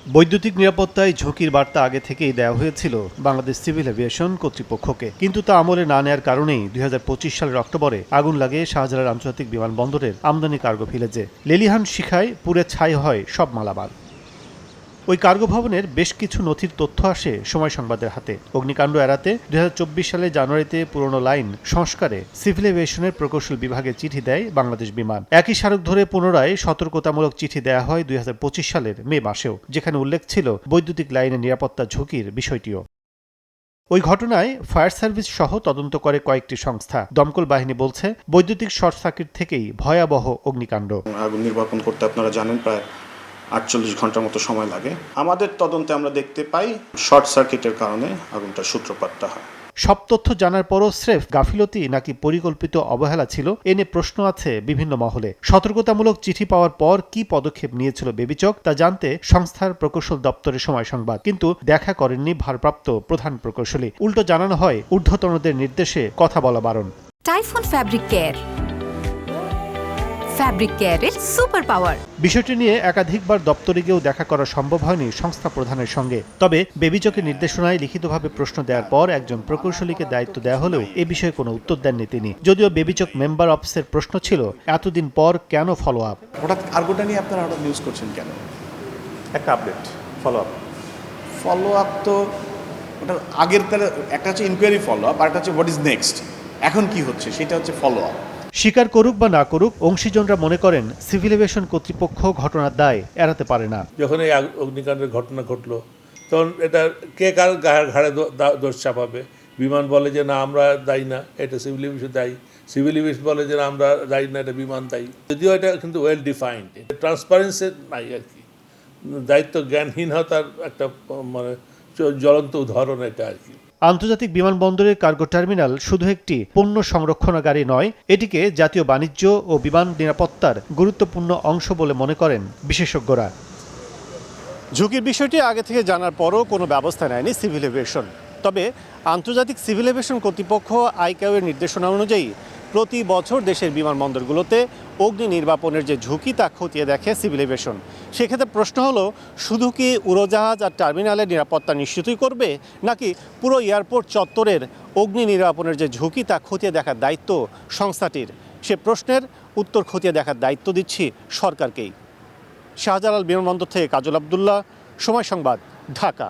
বৈদ্যুতিক নিরাপত্তায় ঝুঁকির বার্তা আগে থেকেই দেওয়া হয়েছিল বাংলাদেশ সিভিল এভিয়েশন কর্তৃপক্ষকে, কিন্তু তা আমলে না নেয়ার কারণেই ২০২৫ সালের অক্টোবরে আগুন লাগে শাহজালাল আন্তর্জাতিক বিমানবন্দরের আমদানি কার্গো ভিলেজে। লেলিহান শিখায় পুড়ে ছাই হয় সব মালামাল। ওই কার্গো ভবনের বেশ কিছু নথির তথ্য আসে সময় সংবাদের হাতে। অগ্নিকাণ্ড এড়াতে ২০২৪ সালের জানুয়ারিতে পুরনো লাইন সংস্কারে সিভিল এভিয়েশনের প্রকৌশল বিভাগে চিঠি দেয় বাংলাদেশ বিমান। একই স্মারক ধরে পুনরায় সতর্কতামূলক চিঠি দেয়া হয় ২০২৫ সালের মে মাসেও, যেখানে উল্লেখ ছিল বৈদ্যুতিক লাইনের নিরাপত্তা ঝুঁকির বিষয়টিও। ওই ঘটনায় ফায়ার সার্ভিস সহ তদন্ত করে কয়েকটি সংস্থা। দমকল বাহিনী বলছে বৈদ্যুতিক শর্ট সার্কিট থেকেই ভয়াবহ অগ্নিকাণ্ড। আগুন নির্বাপন করতে আপনারা জানেন প্রায় ৪৮ ঘন্টার মতো সময় লাগে। আমাদের তদন্তে আমরা দেখতে পাই শর্ট সার্কিটের কারণে আগুনটার সূত্রপাতটা হয়। সব তথ্য জানার পরও স্রেফ গাফিলতি নাকি পরিকল্পিত অবহেলা ছিল, এ নিয়ে প্রশ্ন আছে বিভিন্ন মহলে। সতর্কতামূলক চিঠি পাওয়ার পর কি পদক্ষেপ নিয়েছিল বেবিচক তা জানতে সংস্থার প্রকৌশল দপ্তরের সময় সংবাদ, কিন্তু দেখা করেননি ভারপ্রাপ্ত প্রধান প্রকৌশলী। উল্টো জানানো হয় ঊর্ধ্বতনদের নির্দেশে কথা বলা বারণ। টাইফুন ফ্যাব্রিক কেয়ার, ফ্যাব্রিক কেয়ারের সুপার পাওয়ার। বিষয়টি নিয়ে একাধিকবার দপ্তরে গিয়েও দেখা করা সম্ভব হয়নি সংস্থা প্রধানের সঙ্গে। তবে বেবিচকের নির্দেশনায় লিখিতভাবে প্রশ্ন দেওয়ার পর একজন প্রকৌশলীকে দায়িত্ব দেওয়া হলেও এ বিষয়ে কোনো উত্তর দেননি তিনি। যদিও বেবিচক মেম্বার অফিসের প্রশ্ন ছিল এতদিন পর কেন ফলো আপ। হঠাৎ কার্গোটা নিয়ে আপনারা হঠাৎ নিউজ করছেন কেন? একটা আপডেট ফলো আপ তো ওটার আগের, তাহলে একটা হচ্ছে ইনকোয়ারি ফলো আপ আর একটা হচ্ছে হোয়াট ইজ নেক্সট, এখন কি হচ্ছে সেটা হচ্ছে ফলো আপ। স্বীকার করুক বা না করুক, অংশীজনরা মনে করেন সিভিল এভিয়েশন কর্তৃপক্ষ ঘটনার দায় এড়াতে পারে না। যখন এই অগ্নিকাণ্ডের ঘটনা ঘটলো তখন এটা কে কার ঘাড়ে দোষ চাপাবে? বিমান বলে যে না আমরা দায়ী না, এটা সিভিল এভিয়েশন দায়ী। সিভিল এভিয়েশন বলে যে না আমরা দায়ী না, এটা বিমান দায়ী। যদিও এটা কিন্তু ওয়েল ডিফাইন্ড, ট্রান্সপারেন্সি নাই আর কি। দায়িত্ব জ্ঞানহীনতার একটা মানে জ্বলন্ত উদাহরণ এটা আর কি। আন্তর্জাতিক বিমানবন্দরের কার্গো টার্মিনাল শুধু একটি পণ্য সংরক্ষণাগারই নয়, এটিকে জাতীয় বাণিজ্য ও বিমান নিরাপত্তার গুরুত্বপূর্ণ অংশ বলে মনে করেন বিশেষজ্ঞরা। ঝুঁকির বিষয়টি আগে থেকে জানার পরও কোনো ব্যবস্থা নেয়নি সিভিল এভিয়েশন। তবে আন্তর্জাতিক সিভিল এভিয়েশন কর্তৃপক্ষ আইক্যাওয়ের নির্দেশনা অনুযায়ী প্রতি বছর দেশের বিমানবন্দরগুলোতে অগ্নি নির্বাপনের যে ঝুঁকি তা খতিয়ে দেখে সিভিল এভিয়েশন। সেক্ষেত্রে প্রশ্ন হলো, শুধু কি উড়োজাহাজ আর টার্মিনালের নিরাপত্তা নিশ্চিতই করবে, নাকি পুরো এয়ারপোর্ট চত্বরের অগ্নি নির্বাপনের যে ঝুঁকি তা খতিয়ে দেখার দায়িত্ব সংস্থাটির? সে প্রশ্নের উত্তর খতিয়ে দেখার দায়িত্ব দিচ্ছি সরকারকেই। শাহজালাল বিমানবন্দর থেকে কাজল আবদুল্লাহ, সময় সংবাদ, ঢাকা।